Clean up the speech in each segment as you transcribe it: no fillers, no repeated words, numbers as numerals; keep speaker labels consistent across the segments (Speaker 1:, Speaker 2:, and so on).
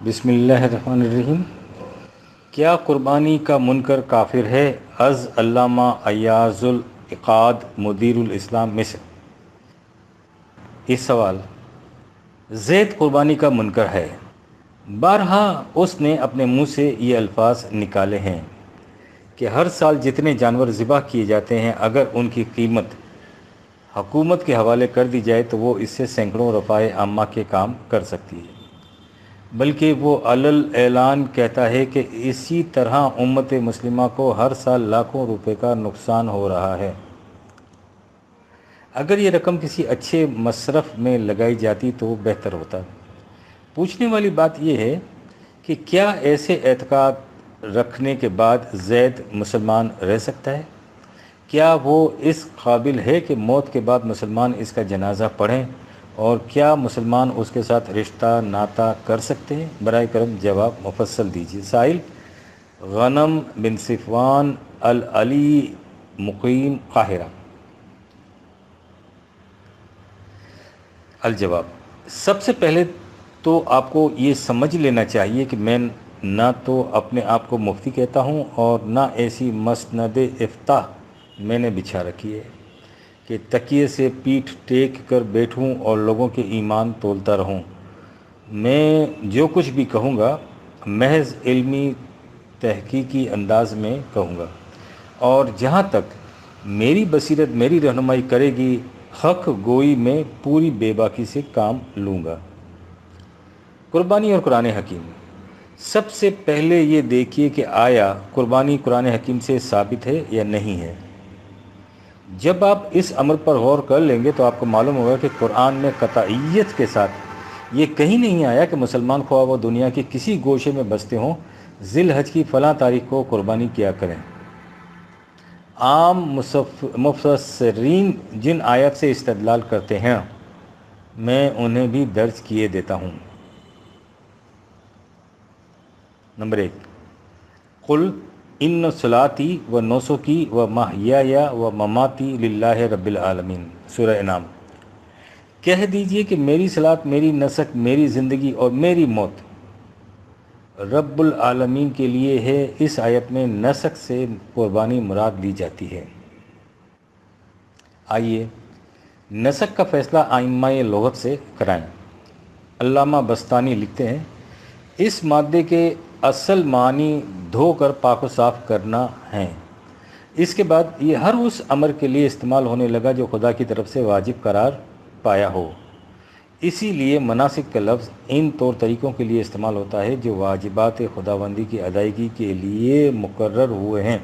Speaker 1: بسم اللہ الرحمن الرحیم۔ کیا قربانی کا منکر کافر ہے؟ از علامہ ایاز العقاد مدیر الاسلام مصر۔ اس سوال زید قربانی کا منکر ہے۔ بارہا اس نے اپنے منہ سے یہ الفاظ نکالے ہیں کہ ہر سال جتنے جانور ذبح کیے جاتے ہیں اگر ان کی قیمت حکومت کے حوالے کر دی جائے تو وہ اس سے سینکڑوں رفاع عامہ کے کام کر سکتی ہے، بلکہ وہ علل اعلان کہتا ہے کہ اسی طرح امت مسلمہ کو ہر سال لاکھوں روپے کا نقصان ہو رہا ہے۔ اگر یہ رقم کسی اچھے مصرف میں لگائی جاتی تو بہتر ہوتا۔ پوچھنے والی بات یہ ہے کہ کیا ایسے اعتقاد رکھنے کے بعد زید مسلمان رہ سکتا ہے؟ کیا وہ اس قابل ہے کہ موت کے بعد مسلمان اس کا جنازہ پڑھیں، اور کیا مسلمان اس کے ساتھ رشتہ ناتا کر سکتے ہیں؟ برائے کرم جواب مفصل دیجیے۔ سائل غنم بن صفوان العلی، مقیم قاہرہ۔ الجواب: سب سے پہلے تو آپ کو یہ سمجھ لینا چاہیے کہ میں نہ تو اپنے آپ کو مفتی کہتا ہوں اور نہ ایسی مسند افتاء میں نے بچھا رکھی ہے کہ تکیے سے پیٹھ ٹیک کر بیٹھوں اور لوگوں کے ایمان تولتا رہوں۔ میں جو کچھ بھی کہوں گا محض علمی تحقیقی انداز میں کہوں گا، اور جہاں تک میری بصیرت میری رہنمائی کرے گی حق گوئی میں پوری بے باکی سے کام لوں گا۔ قربانی اور قرآن حکیم۔ سب سے پہلے یہ دیکھیے کہ آیا قربانی قرآن حکیم سے ثابت ہے یا نہیں ہے۔ جب آپ اس امر پر غور کر لیں گے تو آپ کو معلوم ہوگا کہ قرآن میں قطعیت کے ساتھ یہ کہیں نہیں آیا کہ مسلمان خواہ وہ دنیا کے کسی گوشے میں بستے ہوں ذی الحج کی فلاں تاریخ کو قربانی کیا کریں۔ عام مفسرین جن آیات سے استدلال کرتے ہیں میں انہیں بھی درج کیے دیتا ہوں۔ نمبر 1، قل ان صلاتی و نسکی و محیای و مماتی للہ رب العالمین، سورہ انعام۔ کہہ دیجئے کہ میری صلاۃ، میری نسک، میری زندگی اور میری موت رب العالمین کے لیے ہے۔ اس آیت میں نسک سے قربانی مراد لی جاتی ہے۔ آئیے نسک کا فیصلہ ائمہ لغت سے کرائیں۔ علامہ بستانی لکھتے ہیں اس مادے کے اصل معنی دھو کر پاک و صاف کرنا ہیں۔ اس کے بعد یہ ہر اس امر کے لیے استعمال ہونے لگا جو خدا کی طرف سے واجب قرار پایا ہو۔ اسی لیے مناسک کا لفظ ان طور طریقوں کے لیے استعمال ہوتا ہے جو واجبات خداوندی کی ادائیگی کے لیے مقرر ہوئے ہیں۔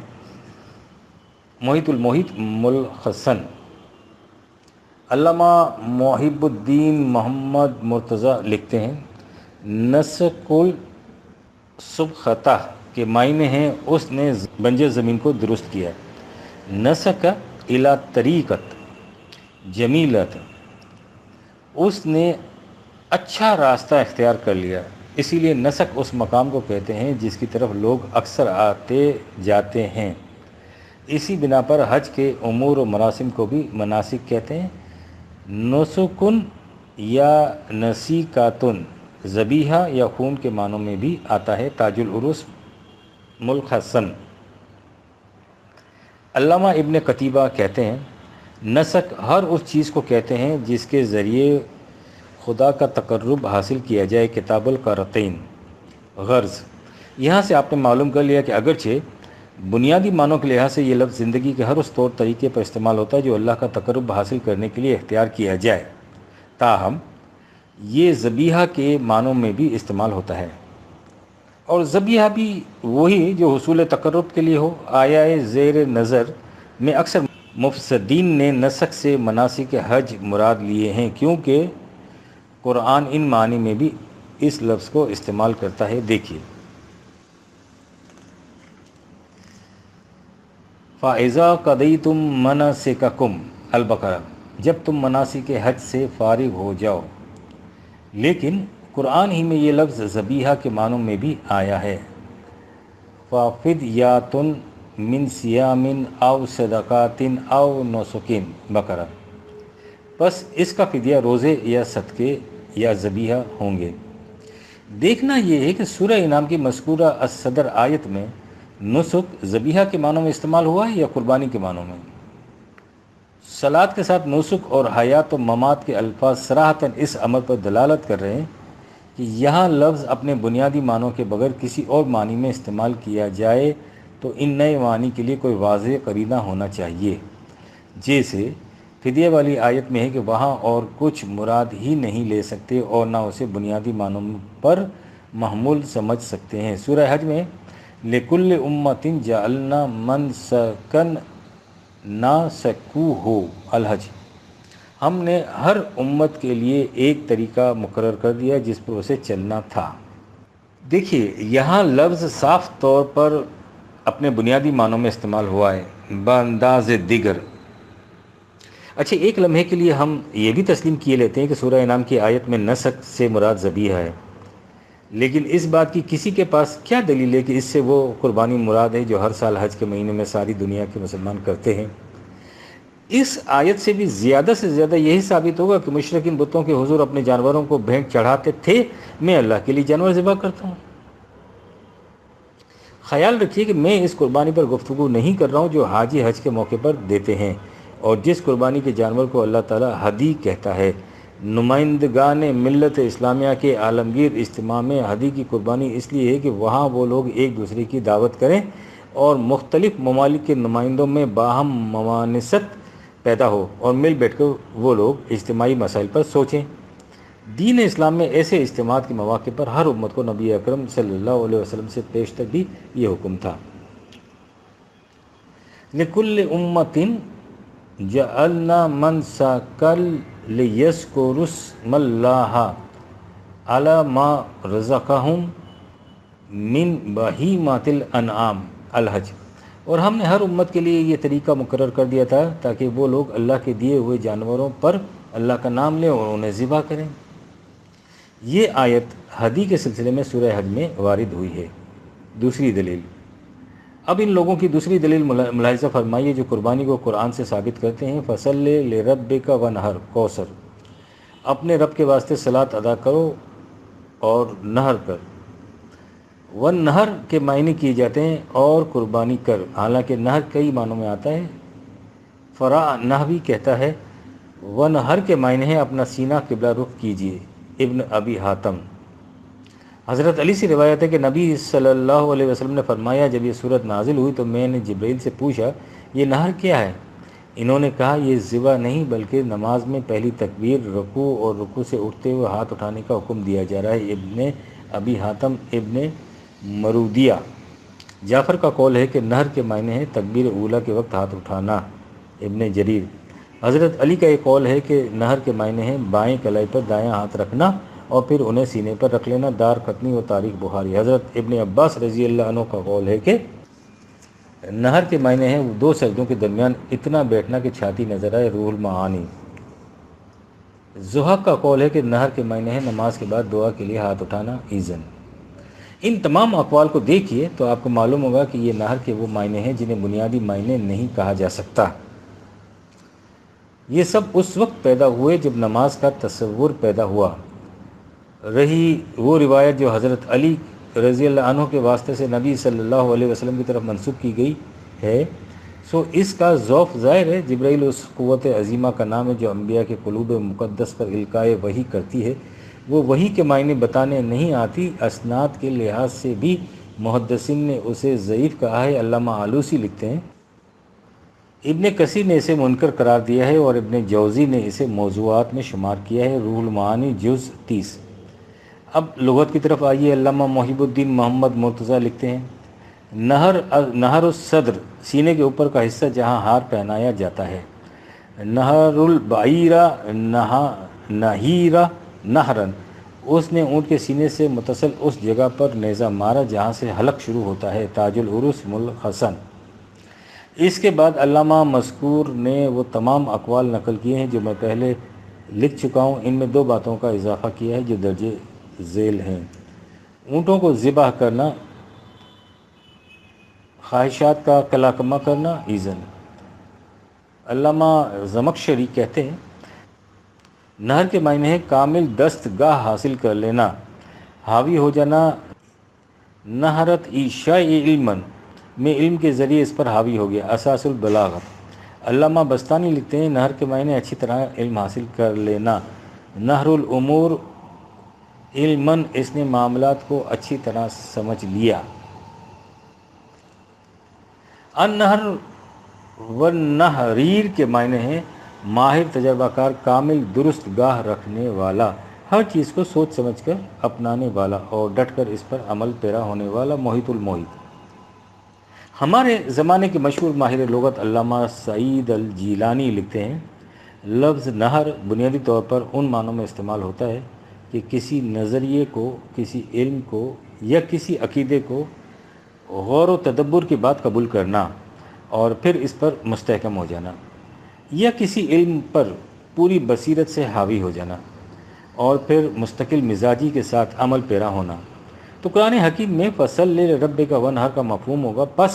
Speaker 1: محیط المحیط ملخصاً علامہ محب الدین محمد مرتضیٰ لکھتے ہیں نسک السبخۃ کے معنی ہیں اس نے بنجر زمین کو درست کیا۔ نسک الی طریقت جمیلت، اس نے اچھا راستہ اختیار کر لیا۔ اسی لیے نسک اس مقام کو کہتے ہیں جس کی طرف لوگ اکثر آتے جاتے ہیں۔ اسی بنا پر حج کے امور و مراسم کو بھی مناسک کہتے ہیں۔ نسکن یا نسیکاتن ذبیحہ یا خون کے معنوں میں بھی آتا ہے۔ تاج العروس ملخصاً علامہ ابن قتیبہ کہتے ہیں نسک ہر اس چیز کو کہتے ہیں جس کے ذریعے خدا کا تقرب حاصل کیا جائے۔ کتاب القرطین۔ غرض یہاں سے آپ نے معلوم کر لیا کہ اگرچہ بنیادی معنوں کے لحاظ سے یہ لفظ زندگی کے ہر اس طور طریقے پر استعمال ہوتا ہے جو اللہ کا تقرب حاصل کرنے کے لیے اختیار کیا جائے، تاہم یہ ذبیحہ کے معنوں میں بھی استعمال ہوتا ہے، اور ذبیحہ بھی وہی جو حصول تقرب کے لیے ہو۔ آیا زیر نظر میں اکثر مفسرین نے نسک سے مناسک حج مراد لیے ہیں کیونکہ قرآن ان معنی میں بھی اس لفظ کو استعمال کرتا ہے۔ دیکھیے فَإِذَا قَضَيْتُم مَّنَاسِكَكُمْ، البقرہ، جب تم مناسک حج سے فارغ ہو جاؤ۔ لیکن قرآن ہی میں یہ لفظ ذبیحہ کے معنوں میں بھی آیا ہے۔ فَفِدْيَةٌ مِّن صِيَامٍ أَوْ صَدَقَةٍ أَوْ نُسُكٍ، بقرہ، پس اس کا فدیہ روزے یا صدقے یا ذبیحہ ہوں گے۔ دیکھنا یہ ہے کہ سورہ انعام کی مذکورہ الصدر آیت میں نسک ذبیحہ کے معنوں میں استعمال ہوا ہے یا قربانی کے معنوں میں؟ صلات کے ساتھ نسک اور حیات و ممات کے الفاظ صراحتاً اس امر پر دلالت کر رہے ہیں کہ یہاں لفظ اپنے بنیادی معنوں کے بغیر کسی اور معنی میں استعمال کیا جائے تو ان نئے معنی کے لیے کوئی واضح قرینہ ہونا چاہیے، جیسے فدیہ والی آیت میں ہے کہ وہاں اور کچھ مراد ہی نہیں لے سکتے اور نہ اسے بنیادی معنوں پر محمول سمجھ سکتے ہیں۔ سورہ حج میں لِكُلِّ أُمَّةٍ جَعَلْنَا مَنْسَكًا نَاسَكُوهُ الحج، ہم نے ہر امت کے لیے ایک طریقہ مقرر کر دیا جس پر اسے چلنا تھا۔ دیکھیے یہاں لفظ صاف طور پر اپنے بنیادی معنوں میں استعمال ہوا ہے بانداز دیگر۔ اچھا، ایک لمحے کے لیے ہم یہ بھی تسلیم کیے لیتے ہیں کہ سورہ انعام کی آیت میں نسک سے مراد ذبیحہ ہے، لیکن اس بات کی کسی کے پاس کیا دلیل ہے کہ اس سے وہ قربانی مراد ہے جو ہر سال حج کے مہینے میں ساری دنیا کے مسلمان کرتے ہیں؟ اس آیت سے بھی زیادہ سے زیادہ یہی ثابت ہوگا کہ مشرکین بتوں کے حضور اپنے جانوروں کو بھینٹ چڑھاتے تھے، میں اللہ کے لیے جانور ذبح کرتا ہوں۔ خیال رکھیے کہ میں اس قربانی پر گفتگو نہیں کر رہا ہوں جو حاجی حج کے موقع پر دیتے ہیں اور جس قربانی کے جانور کو اللہ تعالیٰ ہدی کہتا ہے۔ نمائندگان ملت اسلامیہ کے عالمگیر اجتماع میں ہدی کی قربانی اس لیے ہے کہ وہاں وہ لوگ ایک دوسرے کی دعوت کریں اور مختلف ممالک کے نمائندوں میں باہم ممانست پیدا ہو اور مل بیٹھ کر وہ لوگ اجتماعی مسائل پر سوچیں۔ دین اسلام میں ایسے اجتماعات کے مواقع پر ہر امت کو نبی اکرم صلی اللہ علیہ وسلم سے پیشتر بھی یہ حکم تھا۔ لِكُلِّ أُمَّةٍ جَعَلْنَا مَنْسَكًا لِيَذْكُرُوا اسْمَ اللَّهِ عَلَى مَا رَزَقَهُم مِّن بَهِیمَةِ الْأَنْعَامِ الحج، اور ہم نے ہر امت کے لیے یہ طریقہ مقرر کر دیا تھا تاکہ وہ لوگ اللہ کے دیے ہوئے جانوروں پر اللہ کا نام لیں اور انہیں ذبح کریں۔ یہ آیت ہدی کے سلسلے میں سورہ حج میں وارد ہوئی ہے۔ دوسری دلیل، اب ان لوگوں کی دوسری دلیل ملاحظہ فرمائیے جو قربانی کو قرآن سے ثابت کرتے ہیں۔ فَصَلِّ لِرَبِّكَ وَانْحَرْ، کوثر، اپنے رب کے واسطے صلاۃ ادا کرو اور نہر کر۔ وَالنَّحْرِ کے معنی کیے جاتے ہیں اور قربانی کر، حالانکہ نہر کئی معنوں میں آتا ہے۔ فرا نحوی کہتا ہے وَنْحَرْ کے معنی ہے اپنا سینہ قبلہ رخ کیجیے۔ ابن ابی حاتم۔ حضرت علی سے روایت ہے کہ نبی صلی اللہ علیہ وسلم نے فرمایا جب یہ صورت نازل ہوئی تو میں نے جبرائیل سے پوچھا یہ نہر کیا ہے؟ انہوں نے کہا یہ ذبح نہیں بلکہ نماز میں پہلی تکبیر، رکوع اور رکوع سے اٹھتے ہوئے ہاتھ اٹھانے کا حکم دیا جا رہا ہے۔ ابن ابی حاتم ابن مرودیہ۔ جعفر کا قول ہے کہ نہر کے معنی ہے تکبیر اولیٰ کے وقت ہاتھ اٹھانا۔ ابن جریر۔ حضرت علی کا ایک قول ہے کہ نہر کے معنی ہے بائیں کلائی پر دایاں ہاتھ رکھنا اور پھر انہیں سینے پر رکھ لینا۔ دار قطنی و تاریخ بخاری۔ حضرت ابن عباس رضی اللہ عنہ کا قول ہے کہ نہر کے معنی ہے دو سجدوں کے درمیان اتنا بیٹھنا کہ چھاتی نظر آئے۔ روح المعانی۔ زحاق کا قول ہے کہ نہر کے معنی ہے نماز کے بعد دعا کے لیے ہاتھ اٹھانا۔ ایزن۔ ان تمام اقوال کو دیکھیے تو آپ کو معلوم ہوگا کہ یہ نہر کے وہ معنی ہیں جنہیں بنیادی معنی نہیں کہا جا سکتا۔ یہ سب اس وقت پیدا ہوئے جب نماز کا تصور پیدا ہوا۔ رہی وہ روایت جو حضرت علی رضی اللہ عنہ کے واسطے سے نبی صلی اللہ علیہ وسلم کی طرف منسوب کی گئی ہے، سو اس کا ذوف ظاہر ہے۔ جبرائیل اس قوت عظیمہ کا نام ہے جو انبیاء کے قلوب مقدس پر القائے وحی کرتی ہے۔ وہ وحی کے معنی بتانے نہیں آتی۔ اسناد کے لحاظ سے بھی محدثین نے اسے ضعیف کہا ہے۔ علامہ آلوسی لکھتے ہیں ابن کثیر نے اسے منکر قرار دیا ہے اور ابن جوزی نے اسے موضوعات میں شمار کیا ہے۔ روح المعانی جز 30۔ اب لغت کی طرف آئیے۔ علامہ محب الدین محمد مرتضیٰ لکھتے ہیں نہر الصدر، سینے کے اوپر کا حصہ جہاں ہار پہنایا جاتا ہے۔ نہر البعیرہ نہیرہ نہرن، اس نے اونٹ کے سینے سے متصل اس جگہ پر نیزہ مارا جہاں سے حلق شروع ہوتا ہے۔ تاج العروس ملخصاً۔ اس کے بعد علامہ مذکور نے وہ تمام اقوال نقل کیے ہیں جو میں پہلے لکھ چکا ہوں۔ ان میں دو باتوں کا اضافہ کیا ہے جو درج ذیل ہیں۔ اونٹوں کو ذبح کرنا، خواہشات کا کلاکمہ کرنا۔ ایزن۔ علامہ زمخشری کہتے ہیں نہر کے معنی ہے کامل دستگاہ حاصل کر لینا۔ حاوی ہو جانا نہرت عیشاء علمن میں علم کے ذریعے اس پر حاوی ہو گیا۔ اساس البلاغت، علامہ بستانی لکھتے ہیں نہر کے معنی اچھی طرح علم حاصل کر لینا۔ نہر الامور علمن، اس نے معاملات کو اچھی طرح سمجھ لیا۔ النہر والنہریر کے معنی ہیں ماہر، تجربہ کار، کامل، درست گاہ رکھنے والا، ہر چیز کو سوچ سمجھ کر اپنانے والا اور ڈٹ کر اس پر عمل پیرا ہونے والا، محیط المحیط۔ ہمارے زمانے کے مشہور ماہر لغت علامہ سعید الجیلانی لکھتے ہیں لفظ نہر بنیادی طور پر ان معنوں میں استعمال ہوتا ہے کہ کسی نظریے کو، کسی علم کو یا کسی عقیدے کو غور و تدبر کی بات قبول کرنا اور پھر اس پر مستحکم ہو جانا، یا کسی علم پر پوری بصیرت سے حاوی ہو جانا اور پھر مستقل مزاجی کے ساتھ عمل پیرا ہونا۔ تو قرآن حکیم میں فصلی لربک وانحر کا مفہوم ہوگا، پس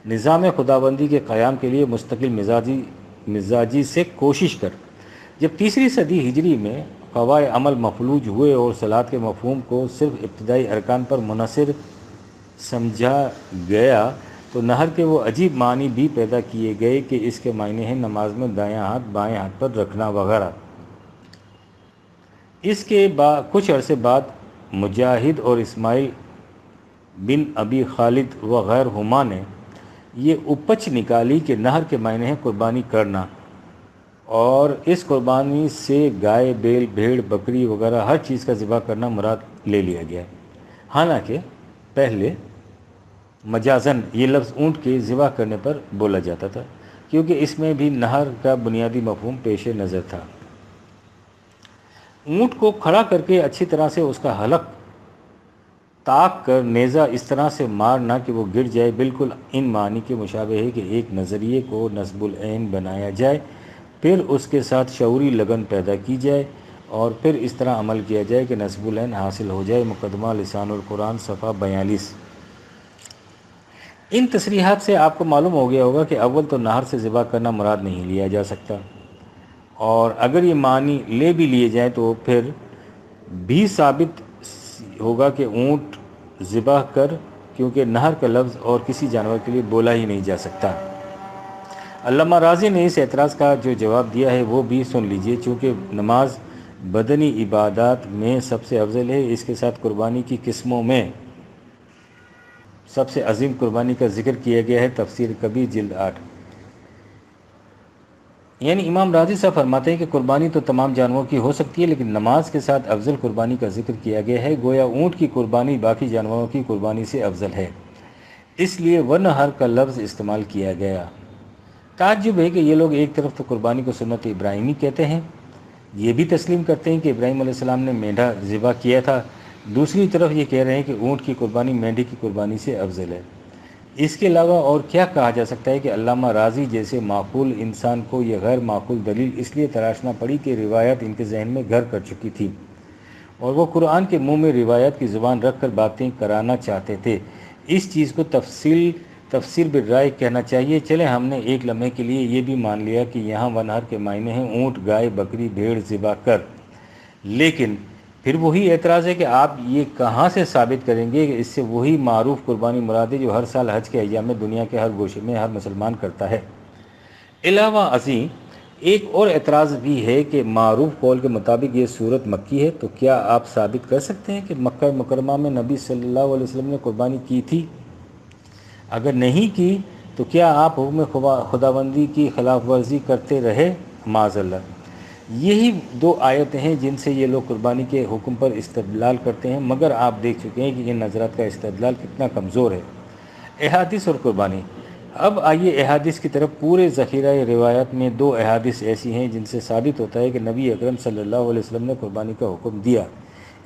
Speaker 1: نظام خداوندی کے قیام کے لیے مستقل مزاجی سے کوشش کر۔ جب تیسری صدی ہجری میں قواعد عمل مفلوج ہوئے اور صلاۃ کے مفہوم کو صرف ابتدائی ارکان پر منحصر سمجھا گیا تو نہر کے وہ عجیب معنی بھی پیدا کیے گئے کہ اس کے معنی ہیں نماز میں دایاں ہاتھ بائیں ہاتھ پر رکھنا وغیرہ۔ اس کے کچھ عرصے بعد مجاہد اور اسماعیل بن ابی خالد وغیر ہما نے یہ اپچ نکالی کہ نہر کے معنی ہیں قربانی کرنا، اور اس قربانی سے گائے، بیل، بھیڑ، بکری وغیرہ ہر چیز کا ذبح کرنا مراد لے لیا گیا ہے۔ حالانکہ پہلے مجازن یہ لفظ اونٹ کے ذبح کرنے پر بولا جاتا تھا، کیونکہ اس میں بھی نہر کا بنیادی مفہوم پیش نظر تھا۔ اونٹ کو کھڑا کر کے اچھی طرح سے اس کا حلق تاک کر نیزہ اس طرح سے مارنا کہ وہ گر جائے، بالکل ان معنی کے مشابہ ہے کہ ایک نظریے کو نصب العین بنایا جائے، پھر اس کے ساتھ شعوری لگن پیدا کی جائے اور پھر اس طرح عمل کیا جائے کہ نصب العین حاصل ہو جائے۔ مقدمہ لسان القرآن صفحہ 42۔ ان تصریحات سے آپ کو معلوم ہو گیا ہوگا کہ اول تو نہر سے ذبح کرنا مراد نہیں لیا جا سکتا، اور اگر یہ معنی لے بھی لیے جائیں تو پھر بھی ثابت ہوگا کہ اونٹ ذبح کر، کیونکہ نہر کا لفظ اور کسی جانور کے لیے بولا ہی نہیں جا سکتا۔ علامہ رازی نے اس اعتراض کا جو جواب دیا ہے وہ بھی سن لیجئے۔ چونکہ نماز بدنی عبادات میں سب سے افضل ہے، اس کے ساتھ قربانی کی قسموں میں سب سے عظیم قربانی کا ذکر کیا گیا ہے، تفسیر کبیر جلد 8۔ یعنی امام رازی صاحب فرماتے ہیں کہ قربانی تو تمام جانوروں کی ہو سکتی ہے، لیکن نماز کے ساتھ افضل قربانی کا ذکر کیا گیا ہے، گویا اونٹ کی قربانی باقی جانوروں کی قربانی سے افضل ہے، اس لیے ونحر کا لفظ استعمال کیا گیا۔ تعجب ہے کہ یہ لوگ ایک طرف تو قربانی کو سنت ابراہیمی کہتے ہیں، یہ بھی تسلیم کرتے ہیں کہ ابراہیم علیہ السلام نے مینڈھا ذبح کیا تھا، دوسری طرف یہ کہہ رہے ہیں کہ اونٹ کی قربانی مینڈھے کی قربانی سے افضل ہے۔ اس کے علاوہ اور کیا کہا جا سکتا ہے کہ علامہ رازی جیسے معقول انسان کو یہ غیر معقول دلیل اس لیے تراشنا پڑی کہ روایت ان کے ذہن میں گھر کر چکی تھی اور وہ قرآن کے منہ میں روایت کی زبان رکھ کر باتیں کرانا چاہتے تھے۔ اس چیز کو تفسیر بالرائے کہنا چاہیے۔ چلے ہم نے ایک لمحے کے لیے یہ بھی مان لیا کہ یہاں ونہر کے معنی ہیں اونٹ، گائے، بکری، بھیڑ ذبح کر، لیکن پھر وہی اعتراض ہے کہ آپ یہ کہاں سے ثابت کریں گے کہ اس سے وہی معروف قربانی مراد ہے جو ہر سال حج کے ایام میں دنیا کے ہر گوشے میں ہر مسلمان کرتا ہے۔ علاوہ ازیں ایک اور اعتراض بھی ہے کہ معروف قول کے مطابق یہ صورت مکی ہے، تو کیا آپ ثابت کر سکتے ہیں کہ مکہ مکرمہ میں نبی صلی اللہ علیہ وسلم نے قربانی کی تھی؟ اگر نہیں کی تو کیا آپ حکم خداوندی کی خلاف ورزی کرتے رہے؟ معاذ اللہ۔ یہی دو آیتیں ہیں جن سے یہ لوگ قربانی کے حکم پر استدلال کرتے ہیں، مگر آپ دیکھ چکے ہیں کہ ان نظرات کا استدلال کتنا کمزور ہے۔ احادیث اور قربانی۔ اب آئیے احادیث کی طرف۔ پورے ذخیرہ روایات میں دو احادیث ایسی ہیں جن سے ثابت ہوتا ہے کہ نبی اکرم صلی اللہ علیہ وسلم نے قربانی کا حکم دیا۔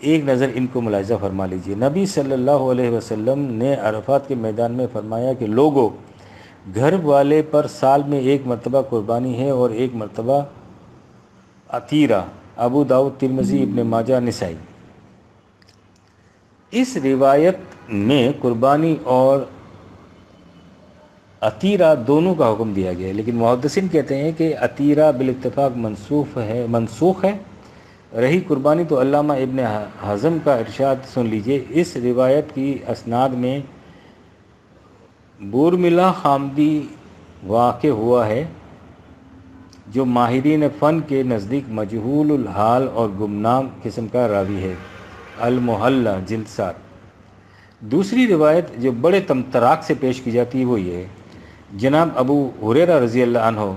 Speaker 1: ایک نظر ان کو ملاحظہ فرما لیجئے۔ نبی صلی اللہ علیہ وسلم نے عرفات کے میدان میں فرمایا کہ لوگوں، گھر والے پر سال میں ایک مرتبہ قربانی ہے اور ایک مرتبہ عطیرہ۔ ابو داؤد، ترمذی، ابن ماجہ، نسائی۔ اس روایت میں قربانی اور عطیرہ دونوں کا حکم دیا گیا ہے، لیکن محدثین کہتے ہیں کہ عطیرہ بالاتفاق منسوخ ہے، رہی قربانی تو علامہ ابن حزم کا ارشاد سن لیجئے۔ اس روایت کی اسناد میں بورملا خامدی واقع ہوا ہے، جو ماہرین فن کے نزدیک مجہول الحال اور گمنام قسم کا راوی ہے۔ المحلہ جلد 7۔ دوسری روایت جو بڑے تمطراق سے پیش کی جاتی ہے وہ یہ ہے، جناب ابو ہریرہ رضی اللہ عنہ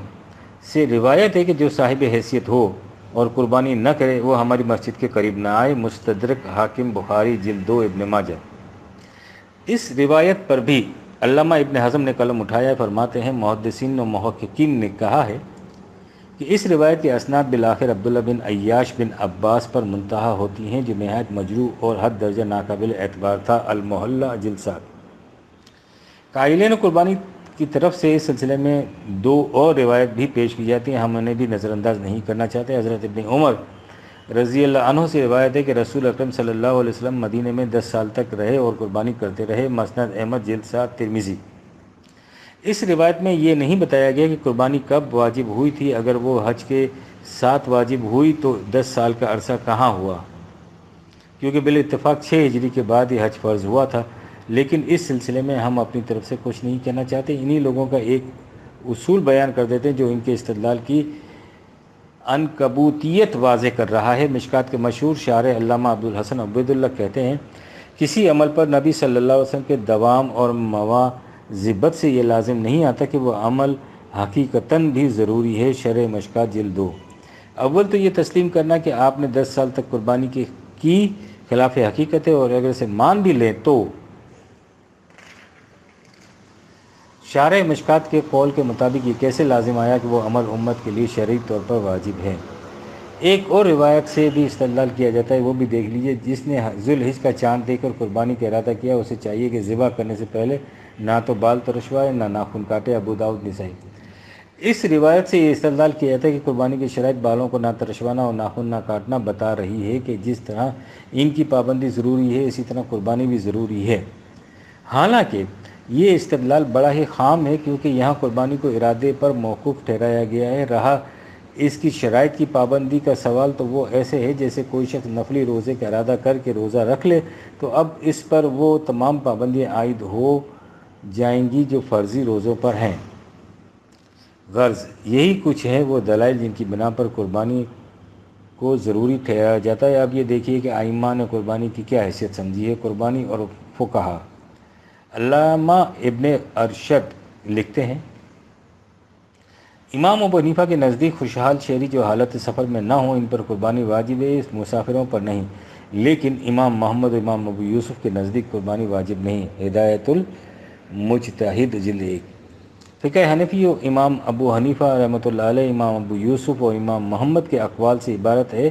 Speaker 1: سے روایت ہے کہ جو صاحب حیثیت ہو اور قربانی نہ کرے وہ ہماری مسجد کے قریب نہ آئے۔ مستدرک حاکم بخاری جلد 2 ابن ماجہ۔ اس روایت پر بھی علامہ ابن حزم نے قلم اٹھایا، فرماتے ہیں محدثین و محققین نے کہا ہے کہ اس روایت کے اسناد بالآخر عبداللہ بن عیاش بن عباس پر منتہا ہوتی ہیں، جو نہایت مجروح اور حد درجہ ناقابل اعتبار تھا۔ المحلہ جلد 7۔ قائلین قربانی کی طرف سے اس سلسلے میں 2 اور روایت بھی پیش کی جاتی ہیں، ہم انہیں بھی نظر انداز نہیں کرنا چاہتے۔ حضرت ابن عمر رضی اللہ عنہ سے روایت ہے کہ رسول اکرم صلی اللہ علیہ وسلم مدینے میں 10 سال تک رہے اور قربانی کرتے رہے۔ مسند احمد جلد 7 ترمذی۔ اس روایت میں یہ نہیں بتایا گیا کہ قربانی کب واجب ہوئی تھی، اگر وہ حج کے ساتھ واجب ہوئی تو 10 سال کا عرصہ کہاں ہوا، کیونکہ بالاتفاق 6 ہجری کے بعد یہ حج فرض ہوا تھا، لیکن اس سلسلے میں ہم اپنی طرف سے کچھ نہیں کہنا چاہتے۔ انہی لوگوں کا ایک اصول بیان کر دیتے ہیں جو ان کے استدلال کی عنکبوتیت واضح کر رہا ہے۔ مشکات کے مشہور شارح علامہ عبدالحسن عبید اللہ کہتے ہیں، کسی عمل پر نبی صلی اللہ علیہ وسلم کے دوام اور مواظبت سے یہ لازم نہیں آتا کہ وہ عمل حقیقتاً بھی ضروری ہے۔ شرح مشکات جلد 2۔ اول تو یہ تسلیم کرنا کہ آپ نے 10 سال تک قربانی کی خلاف حقیقت ہے، اور اگر اسے مان بھی لیں تو شارح مشکات کے قول کے مطابق یہ کیسے لازم آیا کہ وہ عمل امت کے لیے شرعی طور پر واجب ہے۔ ایک اور روایت سے بھی استدلال کیا جاتا ہے، وہ بھی دیکھ لیجئے۔ جس نے ذوالحج کا چاند دیکھ کر قربانی کا ارادہ کیا، اسے چاہیے کہ ذبح کرنے سے پہلے نہ تو بال ترشوائے نہ ناخن کاٹے۔ ابو داؤد نسائی۔ اس روایت سے یہ استدلال کیا جاتا ہے کہ قربانی کی شرائط بالوں کو نہ ترشوانا اور ناخن نہ کاٹنا بتا رہی ہے کہ جس طرح ان کی پابندی ضروری ہے اسی طرح قربانی بھی ضروری ہے۔ حالانکہ یہ استدلال بڑا ہی خام ہے، کیونکہ یہاں قربانی کو ارادے پر موقوف ٹھہرایا گیا ہے۔ رہا اس کی شرائط کی پابندی کا سوال تو وہ ایسے ہے جیسے کوئی شخص نفلی روزے کا ارادہ کر کے روزہ رکھ لے تو اب اس پر وہ تمام پابندیاں عائد ہو جائیں گی جو فرضی روزوں پر ہیں۔ غرض یہی کچھ ہے وہ دلائل جن کی بنا پر قربانی کو ضروری ٹھہرایا جاتا ہے۔ اب یہ دیکھیے کہ ائمہ نے قربانی کی کیا حیثیت سمجھی ہے۔ قربانی اور فقہا۔ علامہ ابن ارشد لکھتے ہیں، امام ابو حنیفہ کے نزدیک خوشحال شہری جو حالت سفر میں نہ ہوں ان پر قربانی واجب ہے، مسافروں پر نہیں۔ لیکن امام محمد و امام ابو یوسف کے نزدیک قربانی واجب نہیں۔ ہدایت المجتہد جلد 1۔ فقہ حنفی و امام ابو حنیفہ رحمۃ اللہ علیہ، امام ابو یوسف و امام محمد کے اقوال سے عبارت ہے۔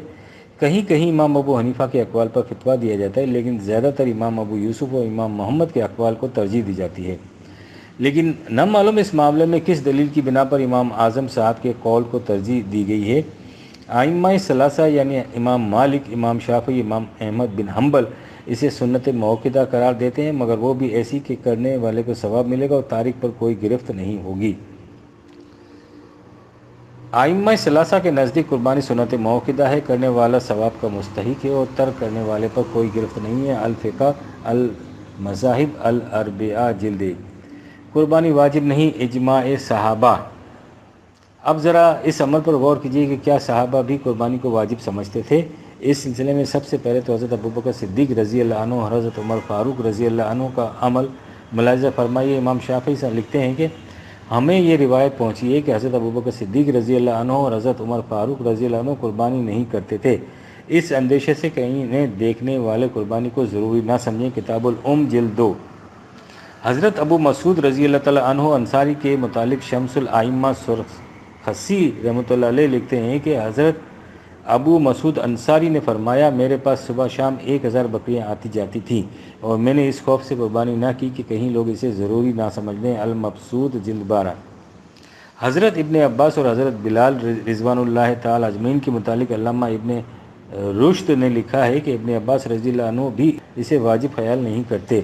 Speaker 1: کہیں کہیں امام ابو حنیفہ کے اقوال پر فتویٰ دیا جاتا ہے، لیکن زیادہ تر امام ابو یوسف و امام محمد کے اقوال کو ترجیح دی جاتی ہے۔ لیکن نہ معلوم اس معاملے میں کس دلیل کی بنا پر امام اعظم صاحب کے قول کو ترجیح دی گئی ہے۔ ائمہ ثلاثہ یعنی امام مالک، امام شافعی، امام احمد بن حنبل اسے سنت موقدہ قرار دیتے ہیں، مگر وہ بھی ایسی کہ کرنے والے کو ثواب ملے گا اور تارک پر کوئی گرفت نہیں ہوگی۔ ائمہ ثلاثہ کے نزدیک قربانی سنت موقدہ ہے، کرنے والا ثواب کا مستحق ہے اور ترک کرنے والے پر کوئی گرفت نہیں ہے۔ الفقہ المذاہب الاربعہ جلد 1۔ قربانی واجب نہیں، اجماع صحابہ۔ اب ذرا اس عمل پر غور کیجیے کہ کیا صحابہ بھی قربانی کو واجب سمجھتے تھے؟ اس سلسلے میں سب سے پہلے تو حضرت ابوبکر صدیق رضی اللہ عنہ اور حضرت عمر فاروق رضی اللہ عنہ کا عمل ملاحظہ فرمائیے۔ امام شافعی سے لکھتے ہیں کہ ہمیں یہ روایت پہنچی ہے کہ حضرت ابوبکر صدیق رضی اللہ عنہ اور حضرت عمر فاروق رضی اللہ عنہ قربانی نہیں کرتے تھے، اس اندیشے سے کہ انہیں دیکھنے والے قربانی کو ضروری نہ سمجھیں۔ کتاب الام جلد 2۔ حضرت ابو مسعود رضی اللہ تعالیٰ عنہ انصاری کے متعلق شمس الائمہ سرخسی رحمۃ اللہ علیہ لکھتے ہیں کہ حضرت ابو مسعود انصاری نے فرمایا، میرے پاس صبح شام 1000 بکریاں آتی جاتی تھیں اور میں نے اس خوف سے قربانی نہ کی کہ کہیں لوگ اسے ضروری نہ سمجھ لیں۔ المبسوط جلد 12۔ حضرت ابن عباس اور حضرت بلال رضوان اللہ تعالی اجمعین کے متعلق علامہ ابن رشد نے لکھا ہے کہ ابن عباس رضی اللہ عنہ بھی اسے واجب خیال نہیں کرتے۔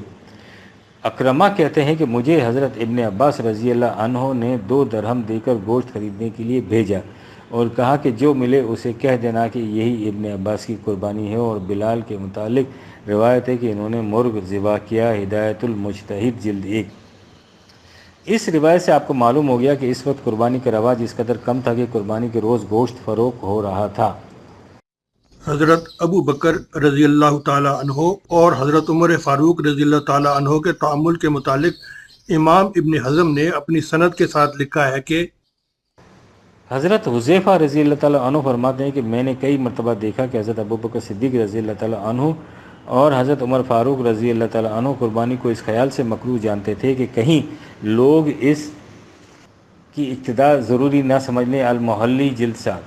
Speaker 1: اکرمہ کہتے ہیں کہ مجھے حضرت ابن عباس رضی اللہ عنہ نے 2 درہم دے کر گوشت خریدنے کے لیے بھیجا اور کہا کہ جو ملے اسے کہہ دینا کہ یہی ابن عباس کی قربانی ہے۔ اور بلال کے متعلق روایت ہے کہ انہوں نے مرغ ذبح کیا۔ ہدایت المجتہد جلد 1۔ اس روایت سے آپ کو معلوم ہو گیا کہ اس وقت قربانی کا رواج اس قدر کم تھا کہ قربانی کے روز گوشت فروخت ہو رہا تھا۔
Speaker 2: حضرت ابو بکر رضی اللہ تعالی عنہ اور حضرت عمر فاروق رضی اللہ تعالی عنہ کے تعامل کے متعلق امام ابن حزم نے اپنی سند کے ساتھ لکھا ہے کہ
Speaker 1: حضرت حذیفہ رضی اللہ تعالیٰ عنہ فرماتے ہیں کہ میں نے کئی مرتبہ دیکھا کہ حضرت ابوبکر صدیق رضی اللہ تعالیٰ عنہ اور حضرت عمر فاروق رضی اللہ تعالیٰ عنہ قربانی کو اس خیال سے مکروہ جانتے تھے کہ کہیں لوگ اس کی ابتدا ضروری نہ سمجھ لیں۔ المحلی جلد 7۔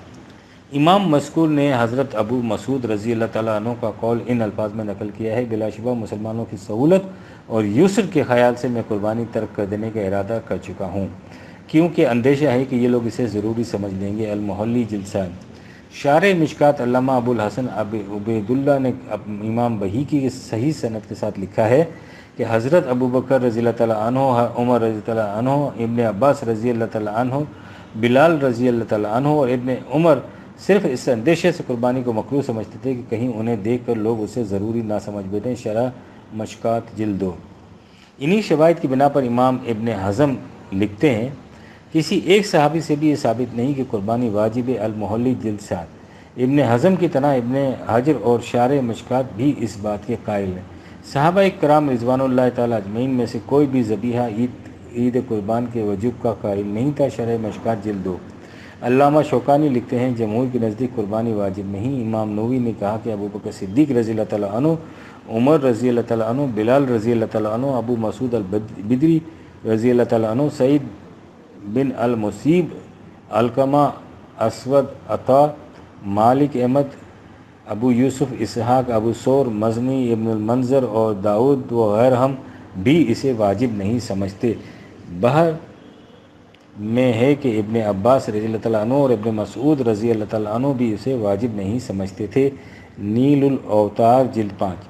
Speaker 1: امام مذکور نے حضرت ابو مسعود رضی اللہ تعالیٰ عنہ کا قول ان الفاظ میں نقل کیا ہے: بلا شبہ مسلمانوں کی سہولت اور یسر کے خیال سے میں قربانی ترک کر دینے کا ارادہ کر چکا ہوں، کیونکہ اندیشہ ہے کہ یہ لوگ اسے ضروری سمجھ لیں گے۔ المحلی جلد 7۔ شارح مشکات علامہ ابو الحسن عبید اللہ نے امام بہی کی صحیح سند کے ساتھ لکھا ہے کہ حضرت ابو بکر رضی اللہ تعالیٰ عنہ، عمر رضی اللہ تعالیٰ عنہ، ابن عباس رضی اللہ تعالیٰ عنہ، بلال رضی اللہ تعالیٰ عنہ اور ابن عمر صرف اس اندیشے سے قربانی کو مکروہ سمجھتے تھے کہ کہیں انہیں دیکھ کر لوگ اسے ضروری نہ سمجھ بیٹھیں۔ شرح مشکات جلد 2۔ انہی شواہد کی بنا پر امام ابن حزم لکھتے ہیں: کسی ایک صحابی سے بھی یہ ثابت نہیں کہ قربانی واجب ہے۔ المحلی جلد 7۔ ابن حزم کی طرح ابن حجر اور شارح مشکات بھی اس بات کے قائل ہیں۔ صحابہ کرام رضوان اللہ تعالیٰ اجمعین میں سے کوئی بھی ذبیحہ عید قربان کے وجوب کا قائل نہیں تھا۔ شرح مشکات جلد 2۔ علامہ شوکانی لکھتے ہیں: جمہور کے نزدیک قربانی واجب نہیں۔ امام نووی نے کہا کہ ابوبکر صدیق رضی اللہ تعالیٰ عنہ، عمر رضی اللہ تعالیٰ عنہ، بلال رضی اللہ تعالیٰ عنہ، ابو مسعود البدری رضی اللہ تعالیٰ عنہ، سعید بن المسیب، علقمہ، اسود، عطا، مالک احمد، ابو یوسف اسحاق، ابو ثور مزنی، ابن المنذر اور داؤد وغیرہم بھی اسے واجب نہیں سمجھتے۔ بہر میں ہے کہ ابن عباس رضی اللہ تعالیٰ عنہ اور ابن مسعود رضی اللہ تعالیٰ عنہ بھی اسے واجب نہیں سمجھتے تھے۔ نیل الاوتار جلد 5۔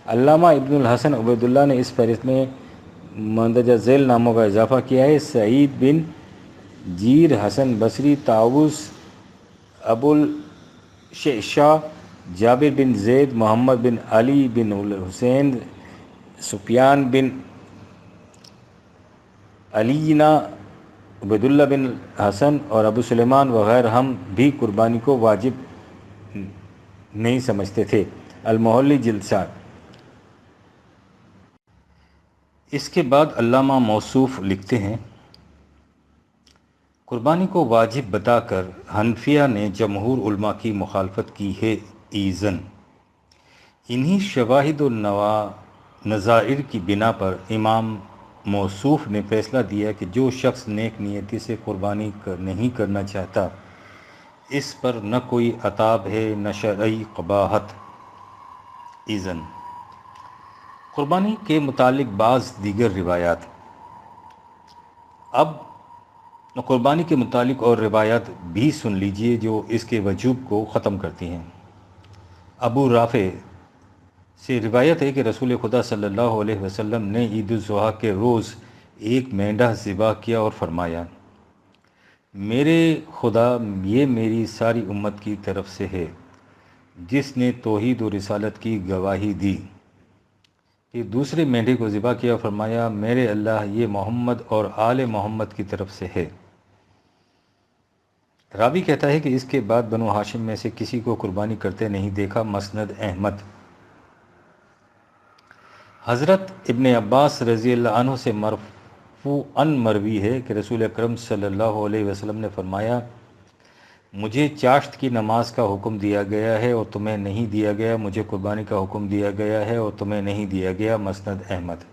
Speaker 1: علامہ ابن الحسن عبید اللہ نے اس فہرست میں مندرجہ ذیل ناموں کا اضافہ کیا ہے: سعید بن جیر، حسن بصری، طاووس، ابو الشعشاع، جابر بن زید، محمد بن علی بن حسین، سفیان بن علینا، عبید اللہ بن حسن اور ابو سلیمان وغیرہ ہم بھی قربانی کو واجب نہیں سمجھتے تھے۔ المحلی جلد 7۔ اس کے بعد علامہ موصوف لکھتے ہیں: قربانی کو واجب بتا کر حنفیہ نے جمہور علماء کی مخالفت کی ہے۔ ایزن انہی شواہد و نظائر کی بنا پر امام موصوف نے فیصلہ دیا کہ جو شخص نیک نیتی سے قربانی نہیں کرنا چاہتا اس پر نہ کوئی عتاب ہے نہ شرعی قباحت۔ ایزن قربانی کے متعلق بعض دیگر روایات۔ اب قربانی کے متعلق اور روایات بھی سن لیجئے جو اس کے وجوب کو ختم کرتی ہیں۔ ابو رافع سے روایت ہے کہ رسول خدا صلی اللہ علیہ وسلم نے عید الاضحیٰ کے روز ایک مینڈھا ذبح کیا اور فرمایا: میرے خدا، یہ میری ساری امت کی طرف سے ہے جس نے توحید و رسالت کی گواہی دی۔ پھر دوسرے مینڈھے کو ذبح کیا اور فرمایا: میرے اللہ، یہ محمد اور آل محمد کی طرف سے ہے۔ راوی کہتا ہے کہ اس کے بعد بنو ہاشم میں سے کسی کو قربانی کرتے نہیں دیکھا۔ مسند احمد۔ حضرت ابن عباس رضی اللہ عنہ سے مرفوعاً مروی ہے کہ رسول اکرم صلی اللہ علیہ وسلم نے فرمایا: مجھے چاشت کی نماز کا حکم دیا گیا ہے اور تمہیں نہیں دیا گیا، مجھے قربانی کا حکم دیا گیا ہے اور تمہیں نہیں دیا گیا۔ مسند احمد۔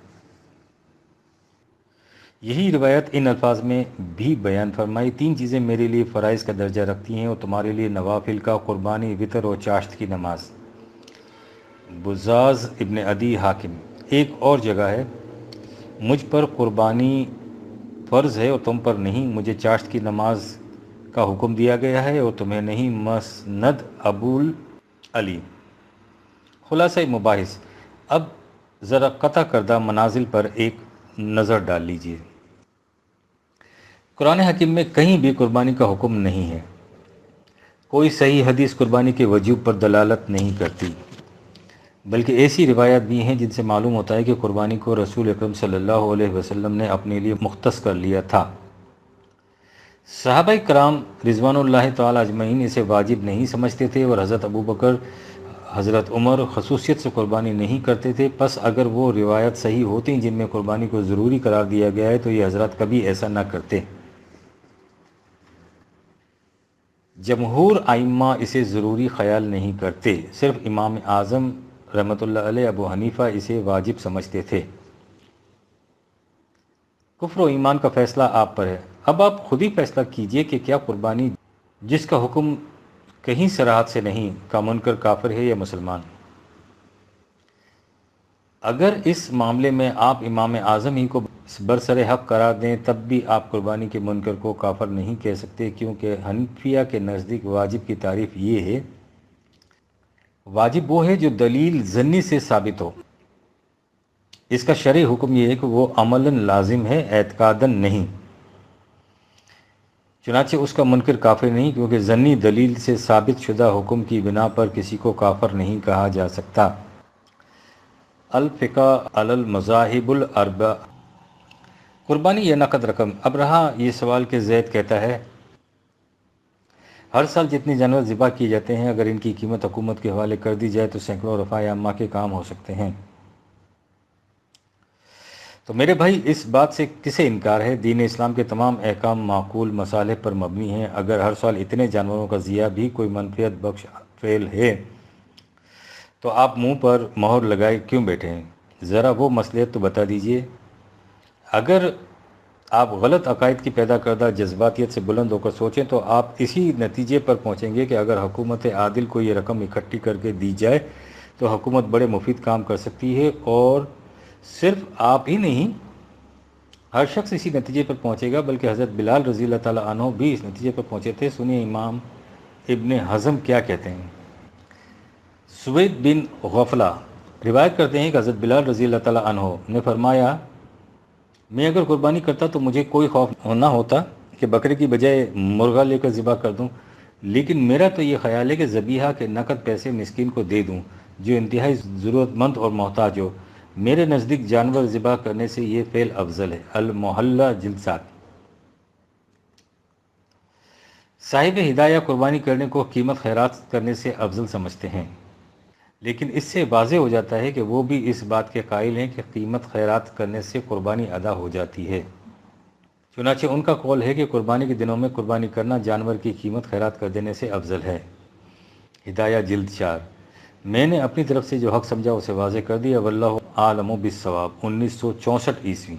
Speaker 1: یہی روایت ان الفاظ میں بھی بیان فرمائی: تین چیزیں میرے لیے فرائض کا درجہ رکھتی ہیں اور تمہارے لیے نوافل کا، قربانی، وطر اور چاشت کی نماز۔ بزاز ابن عدی حاکم۔ ایک اور جگہ ہے: مجھ پر قربانی فرض ہے اور تم پر نہیں، مجھے چاشت کی نماز کا حکم دیا گیا ہے اور تمہیں نہیں۔ مسند ابو علی۔ خلاصہ مباحث: اب ذرا قطع کردہ منازل پر ایک نظر ڈال لیجئے۔ قرآن حکیم میں کہیں بھی قربانی کا حکم نہیں ہے۔ کوئی صحیح حدیث قربانی کے وجوب پر دلالت نہیں کرتی، بلکہ ایسی روایات بھی ہیں جن سے معلوم ہوتا ہے کہ قربانی کو رسول اکرم صلی اللہ علیہ وسلم نے اپنے لیے مختص کر لیا تھا۔ صحابہ کرام رضوان اللہ تعالی اجمعین اسے واجب نہیں سمجھتے تھے، اور حضرت ابو بکر، حضرت عمر خصوصیت سے قربانی نہیں کرتے تھے۔ پس اگر وہ روایت صحیح ہوتی جن میں قربانی کو ضروری قرار دیا گیا ہے تو یہ حضرات کبھی ایسا نہ کرتے۔ جمہور ائمہ اسے ضروری خیال نہیں کرتے، صرف امام اعظم رحمۃ اللہ علیہ ابو حنیفہ اسے واجب سمجھتے تھے۔ کفر و ایمان کا فیصلہ آپ پر ہے، اب آپ خود ہی فیصلہ کیجئے کہ کیا قربانی جس کا حکم کہیں صراحت سے نہیں کا منکر کافر ہے یا مسلمان۔ اگر اس معاملے میں آپ امام اعظم ہی کو برسر حق قرار دیں تب بھی آپ قربانی کے منکر کو کافر نہیں کہہ سکتے، کیونکہ حنفیہ کے نزدیک واجب کی تعریف یہ ہے، واجب وہ ہے جو دلیل ظنی سے ثابت ہو، اس کا شرعی حکم یہ ہے کہ وہ عملاً لازم ہے، اعتقاداً نہیں۔ چنانچہ اس کا منکر کافر نہیں، کیونکہ ظنی دلیل سے ثابت شدہ حکم کی بنا پر کسی کو کافر نہیں کہا جا سکتا۔ الفقہ علی المذاہب الاربع، قربانی یا نقد رقم۔ اب رہا یہ سوال کہ زید کہتا ہے ہر سال جتنے جانور ذبح کیے جاتے ہیں اگر ان کی قیمت حکومت کے حوالے کر دی جائے تو سینکڑوں رفع عامہ کے کام ہو سکتے ہیں۔ تو میرے بھائی اس بات سے کسے انکار ہے؟ دین اسلام کے تمام احکام معقول مصالح پر مبنی ہیں۔ اگر ہر سال اتنے جانوروں کا ضیاع بھی کوئی منفعت بخش فعل ہے تو آپ منہ پر مہر لگائے کیوں بیٹھے ہیں؟ ذرا وہ مصلحت تو بتا دیجئے۔ اگر آپ غلط عقائد کی پیدا کردہ جذباتیت سے بلند ہو کر سوچیں تو آپ اسی نتیجے پر پہنچیں گے کہ اگر حکومت عادل کو یہ رقم اکٹھی کر کے دی جائے تو حکومت بڑے مفید کام کر سکتی ہے، اور صرف آپ ہی نہیں، ہر شخص اسی نتیجے پر پہنچے گا، بلکہ حضرت بلال رضی اللہ تعالیٰ عنہ بھی اس نتیجے پر پہنچے تھے۔ سنیے امام ابن حزم کیا کہتے ہیں۔ سوید بن غفلہ روایت کرتے ہیں کہ حضرت بلال رضی اللہ تعالیٰ عنہ نے فرمایا میں اگر قربانی کرتا تو مجھے کوئی خوف نہ ہوتا کہ بکرے کی بجائے مرغا لے کر ذبح کر دوں، لیکن میرا تو یہ خیال ہے کہ ذبیحہ کے نقد پیسے مسکین کو دے دوں جو انتہائی ضرورت مند اور محتاج ہو۔ میرے نزدیک جانور ذبح کرنے سے یہ فعل افضل ہے۔ المحلہ جلد 7۔ صاحب ہدایہ قربانی کرنے کو قیمت خیرات کرنے سے افضل سمجھتے ہیں، لیکن اس سے واضح ہو جاتا ہے کہ وہ بھی اس بات کے قائل ہیں کہ قیمت خیرات کرنے سے قربانی ادا ہو جاتی ہے۔ چنانچہ ان کا قول ہے کہ قربانی کے دنوں میں قربانی کرنا جانور کی قیمت خیرات کر دینے سے افضل ہے۔ ہدایہ جلد 4۔ میں نے اپنی طرف سے جو حق سمجھا اسے واضح کر دیا، واللہ عالم بالصواب۔ 1964 عیسوی۔